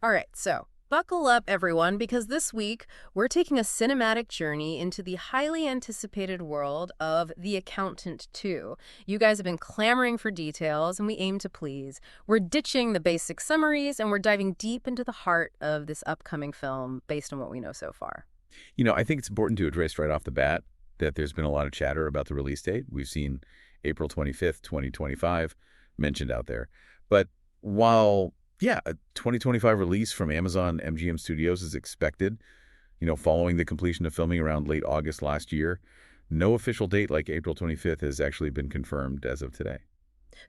All right, so buckle up, everyone, because this week we're taking a cinematic journey into the highly anticipated world of The Accountant 2. You guys have been clamoring for details, and we aim to please. We're ditching the basic summaries, and we're diving deep into the heart of this upcoming film based on what we know so far. I think it's important to address right off the bat that there's been a lot of chatter about the release date. We've seen April 25th, 2025 mentioned out there. But while, yeah, a 2025 release from Amazon MGM Studios is expected, following the completion of filming around late August last year, no official date like April 25th has actually been confirmed as of today.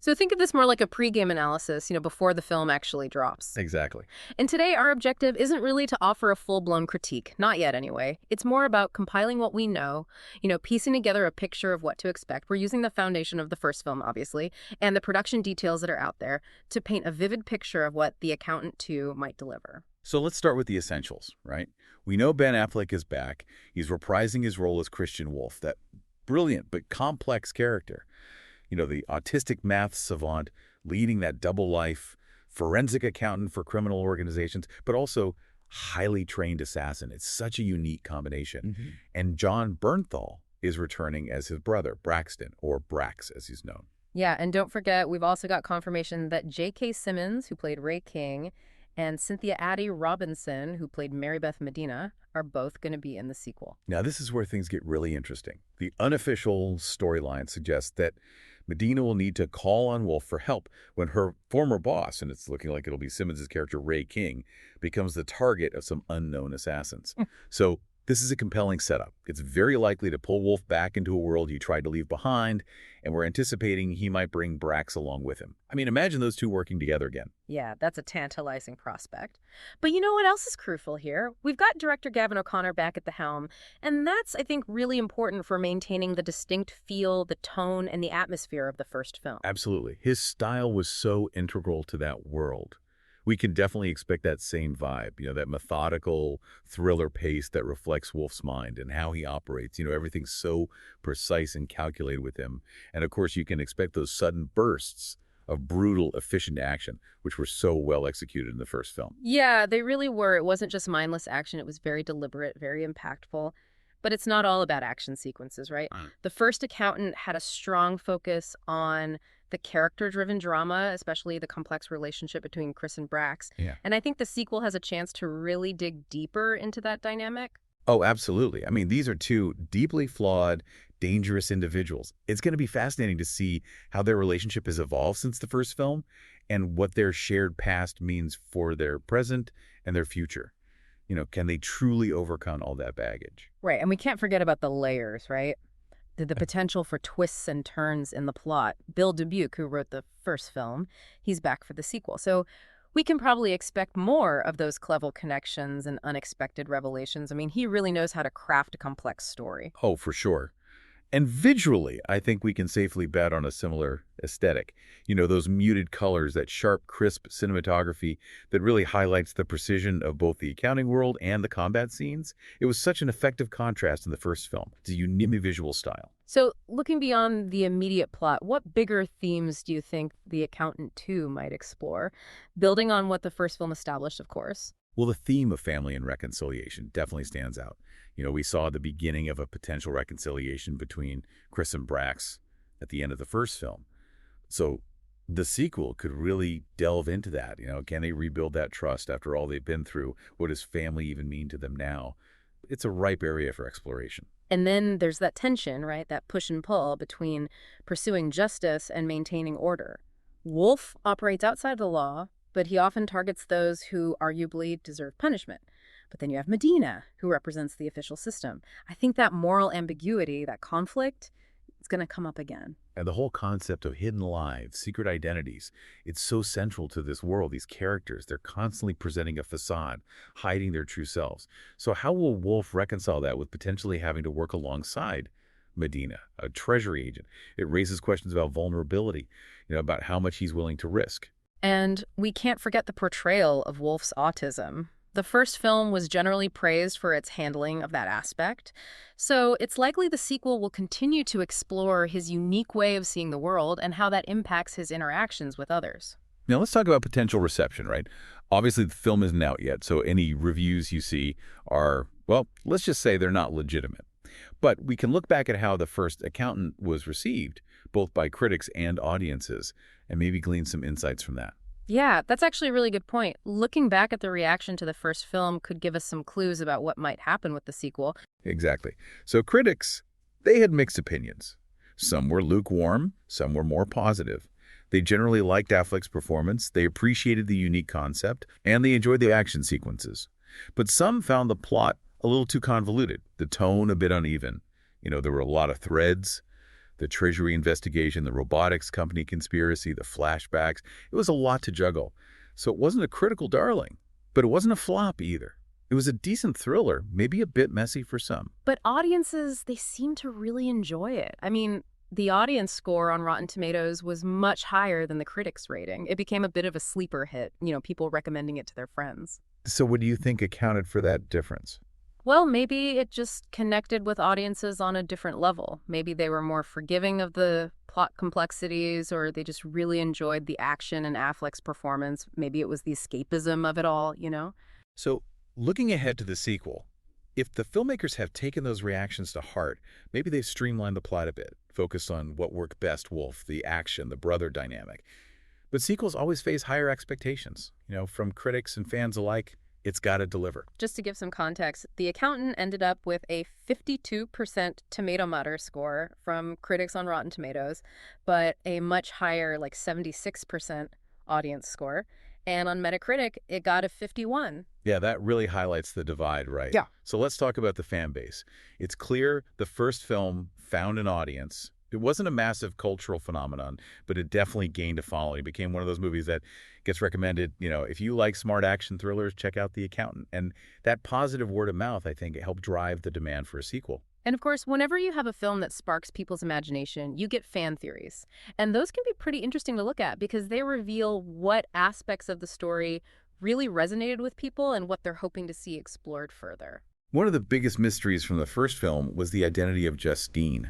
So think of this more like a pregame analysis, before the film actually drops. Exactly. And today, our objective isn't really to offer a full-blown critique, not yet anyway. It's more about compiling what we know, piecing together a picture of what to expect. We're using the foundation of the first film, obviously, and the production details that are out there to paint a vivid picture of what The Accountant 2 might deliver. So let's start with the essentials, right? We know Ben Affleck is back. He's reprising his role as Christian Wolff, that brilliant but complex character. The autistic math savant leading that double life, forensic accountant for criminal organizations, but also highly trained assassin. It's such a unique combination. And John Bernthal is returning as his brother, Braxton, or Brax as he's known. Yeah, and don't forget, we've also got confirmation that J.K. Simmons, who played Ray King, and Cynthia Addie Robinson, who played Mary Beth Medina, are both going to be in the sequel. Now, this is where things get really interesting. The unofficial storyline suggests that Medina will need to call on Wolff for help when her former boss, and it's looking like it'll be Simmons' character Ray King, becomes the target of some unknown assassins. So this is a compelling setup. It's very likely to pull Wolff back into a world he tried to leave behind, and we're anticipating he might bring Brax along with him. I mean, imagine those two working together again. Yeah, that's a tantalizing prospect. But you know what else is crucial here? We've got director Gavin O'Connor back at the helm, and that's, I think, really important for maintaining the distinct feel, the tone, and the atmosphere of the first film. Absolutely. His style was so integral to that world. We can definitely expect that same vibe, that methodical thriller pace that reflects Wolff's mind and how he operates. Everything's so precise and calculated with him. And of course, you can expect those sudden bursts of brutal, efficient action, which were so well executed in the first film. Yeah, they really were. It wasn't just mindless action. It was very deliberate, very impactful. But it's not all about action sequences, right? The first Accountant had a strong focus on the character-driven drama, especially the complex relationship between Chris and Brax. Yeah. And I think the sequel has a chance to really dig deeper into that dynamic. Oh, absolutely. I mean, these are two deeply flawed, dangerous individuals. It's going to be fascinating to see how their relationship has evolved since the first film and what their shared past means for their present and their future. Can they truly overcome all that baggage? Right, and we can't forget about the layers, right? The potential for twists and turns in the plot. Bill Dubuque, who wrote the first film, he's back for the sequel. So we can probably expect more of those clever connections and unexpected revelations. I mean, he really knows how to craft a complex story. Oh, for sure. And visually, I think we can safely bet on a similar aesthetic. Those muted colors, that sharp, crisp cinematography that really highlights the precision of both the accounting world and the combat scenes. It was such an effective contrast in the first film. It's a unique visual style. So looking beyond the immediate plot, what bigger themes do you think The Accountant 2 might explore? Building on what the first film established, of course. Well, the theme of family and reconciliation definitely stands out. We saw the beginning of a potential reconciliation between Chris and Brax at the end of the first film. So the sequel could really delve into that. Can they rebuild that trust after all they've been through? What does family even mean to them now? It's a ripe area for exploration. And then there's that tension, right? That push and pull between pursuing justice and maintaining order. Wolff operates outside the law, but he often targets those who arguably deserve punishment. But then you have Medina, who represents the official system. I think that moral ambiguity, that conflict, is going to come up again. And the whole concept of hidden lives, secret identities, it's so central to this world. These characters, they're constantly presenting a facade, hiding their true selves. So how will Wolff reconcile that with potentially having to work alongside Medina, a treasury agent? It raises questions about vulnerability, about how much he's willing to risk. And we can't forget the portrayal of Wolff's autism. The first film was generally praised for its handling of that aspect, so it's likely the sequel will continue to explore his unique way of seeing the world and how that impacts his interactions with others. Now let's talk about potential reception, right? Obviously, the film isn't out yet, so any reviews you see are, well, let's just say they're not legitimate. But we can look back at how the first Accountant was received, both by critics and audiences, and maybe glean some insights from that. Yeah, that's actually a really good point. Looking back at the reaction to the first film could give us some clues about what might happen with the sequel. Exactly. So critics, they had mixed opinions. Some were lukewarm, some were more positive. They generally liked Affleck's performance, they appreciated the unique concept, and they enjoyed the action sequences. But some found the plot a little too convoluted, the tone a bit uneven. There were a lot of threads, the Treasury investigation, the robotics company conspiracy, the flashbacks. It was a lot to juggle. So it wasn't a critical darling, but it wasn't a flop either. It was a decent thriller, maybe a bit messy for some. But audiences, they seem to really enjoy it. I mean, the audience score on Rotten Tomatoes was much higher than the critics' rating. It became a bit of a sleeper hit, people recommending it to their friends. So what do you think accounted for that difference? Well, maybe it just connected with audiences on a different level. Maybe they were more forgiving of the plot complexities, or they just really enjoyed the action and Affleck's performance. Maybe it was the escapism of it all. So looking ahead to the sequel, if the filmmakers have taken those reactions to heart, maybe they've streamlined the plot a bit, focused on what worked best, Wolf, the action, the brother dynamic. But sequels always face higher expectations. From critics and fans alike, it's got to deliver. Just to give some context, The Accountant ended up with a 52% tomato meter score from critics on Rotten Tomatoes, but a much higher, like 76% audience score. And on Metacritic, it got a 51. Yeah, that really highlights the divide, right? Yeah. So let's talk about the fan base. It's clear the first film found an audience. It wasn't a massive cultural phenomenon, but it definitely gained a following. It became one of those movies that gets recommended. If you like smart action thrillers, check out The Accountant. And that positive word of mouth, I think, helped drive the demand for a sequel. And of course, whenever you have a film that sparks people's imagination, you get fan theories. And those can be pretty interesting to look at because they reveal what aspects of the story really resonated with people and what they're hoping to see explored further. One of the biggest mysteries from the first film was the identity of Justine.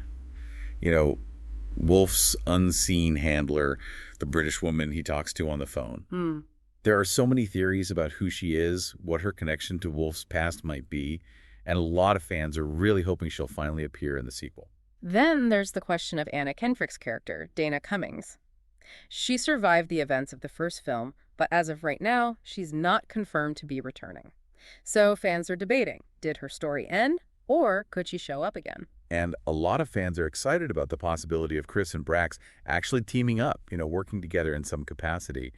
Wolf's unseen handler, the British woman he talks to on the phone. There are so many theories about who she is, what her connection to Wolf's past might be, and a lot of fans are really hoping she'll finally appear in the sequel. Then there's the question of Anna Kendrick's character, Dana Cummings. She survived the events of the first film, but as of right now, she's not confirmed to be returning. So fans are debating, did her story end, or could she show up again? And a lot of fans are excited about the possibility of Chris and Brax actually teaming up, working together in some capacity.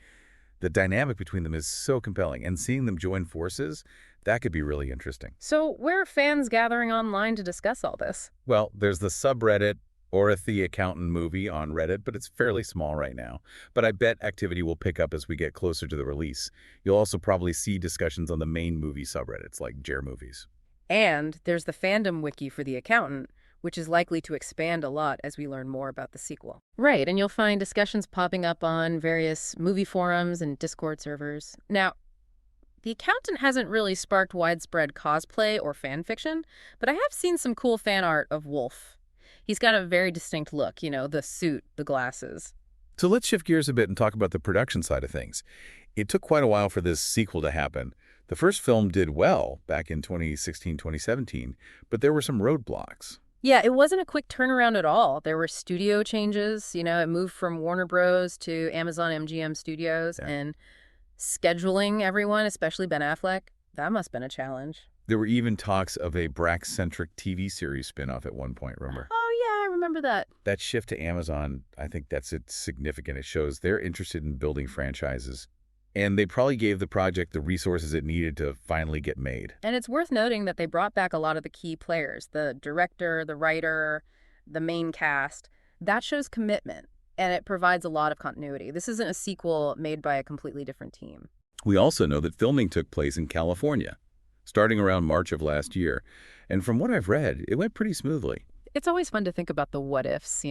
The dynamic between them is so compelling, and seeing them join forces, that could be really interesting. So where are fans gathering online to discuss all this? Well, there's the subreddit, or The Accountant movie on Reddit, but it's fairly small right now. But I bet activity will pick up as we get closer to the release. You'll also probably see discussions on the main movie subreddits like Jer Movies. And there's the fandom wiki for The Accountant, which is likely to expand a lot as we learn more about the sequel. Right, and you'll find discussions popping up on various movie forums and Discord servers. Now, The Accountant hasn't really sparked widespread cosplay or fan fiction, but I have seen some cool fan art of Wolf. He's got a very distinct look, the suit, the glasses. So let's shift gears a bit and talk about the production side of things. It took quite a while for this sequel to happen. The first film did well back in 2016, 2017, but there were some roadblocks. Yeah, it wasn't a quick turnaround at all. There were studio changes. It moved from Warner Bros. To Amazon MGM Studios, and scheduling everyone, especially Ben Affleck, that must have been a challenge. There were even talks of a Brax-centric TV series spinoff at one point, remember? Oh, yeah, I remember that. That shift to Amazon, I think that's significant. It shows they're interested in building franchises. And they probably gave the project the resources it needed to finally get made. And it's worth noting that they brought back a lot of the key players, the director, the writer, the main cast. That shows commitment, and it provides a lot of continuity. This isn't a sequel made by a completely different team. We also know that filming took place in California, starting around March of last year. And from what I've read, it went pretty smoothly. It's always fun to think about the what-ifs,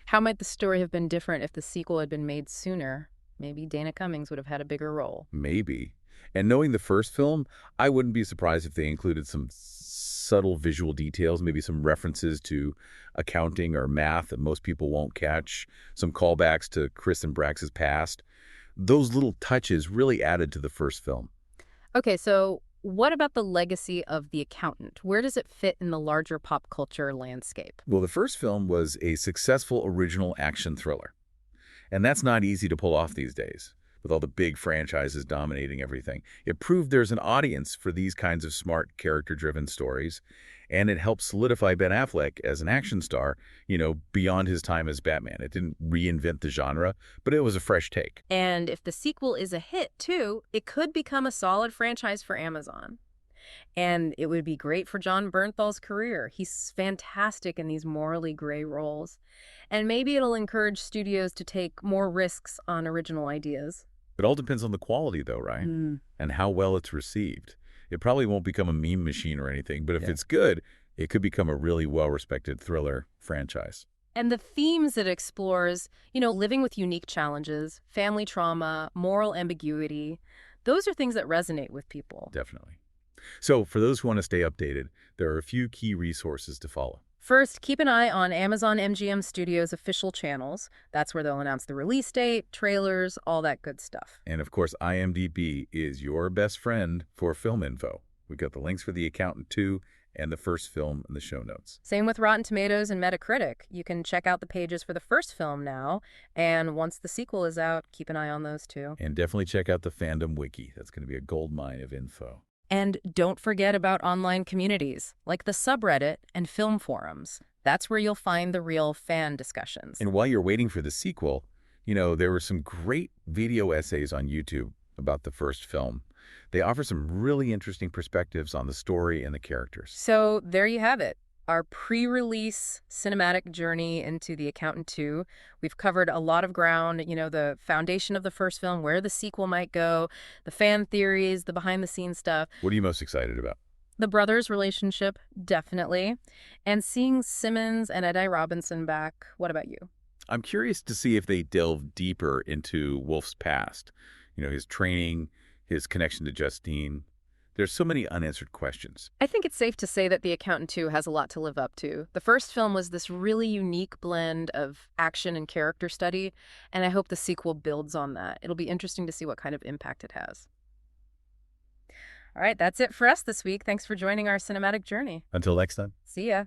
How might the story have been different if the sequel had been made sooner? Maybe Dana Cummings would have had a bigger role. Maybe. And knowing the first film, I wouldn't be surprised if they included some subtle visual details, maybe some references to accounting or math that most people won't catch, some callbacks to Chris and Brax's past. Those little touches really added to the first film. Okay, so what about the legacy of The Accountant? Where does it fit in the larger pop culture landscape? Well, the first film was a successful original action thriller. And that's not easy to pull off these days, with all the big franchises dominating everything. It proved there's an audience for these kinds of smart, character-driven stories, and it helped solidify Ben Affleck as an action star, beyond his time as Batman. It didn't reinvent the genre, but it was a fresh take. And if the sequel is a hit, too, it could become a solid franchise for Amazon. And it would be great for John Bernthal's career. He's fantastic in these morally gray roles. And maybe it'll encourage studios to take more risks on original ideas. It all depends on the quality, though, right? Mm. And how well it's received. It probably won't become a meme machine or anything, but if Yeah. it's good, it could become a really well-respected thriller franchise. And the themes it explores, living with unique challenges, family trauma, moral ambiguity, those are things that resonate with people. Definitely. So for those who want to stay updated, there are a few key resources to follow. First, keep an eye on Amazon MGM Studios' official channels. That's where they'll announce the release date, trailers, all that good stuff. And of course, IMDb is your best friend for film info. We've got the links for The Accountant 2 and the first film in the show notes. Same with Rotten Tomatoes and Metacritic. You can check out the pages for the first film now, and once the sequel is out, keep an eye on those too. And definitely check out the Fandom Wiki. That's going to be a goldmine of info. And don't forget about online communities, like the subreddit and film forums. That's where you'll find the real fan discussions. And while you're waiting for the sequel, there were some great video essays on YouTube about the first film. They offer some really interesting perspectives on the story and the characters. So there you have it. Our pre-release cinematic journey into The Accountant 2. We've covered a lot of ground, the foundation of the first film, where the sequel might go, the fan theories, the behind-the-scenes stuff. What are you most excited about? The brothers' relationship, definitely. And seeing Simmons and Edi Robinson back. What about you? I'm curious to see if they delve deeper into Wolff's past. His training, his connection to Justine. There's so many unanswered questions. I think it's safe to say that The Accountant 2 has a lot to live up to. The first film was this really unique blend of action and character study, and I hope the sequel builds on that. It'll be interesting to see what kind of impact it has. All right, that's it for us this week. Thanks for joining our cinematic journey. Until next time. See ya.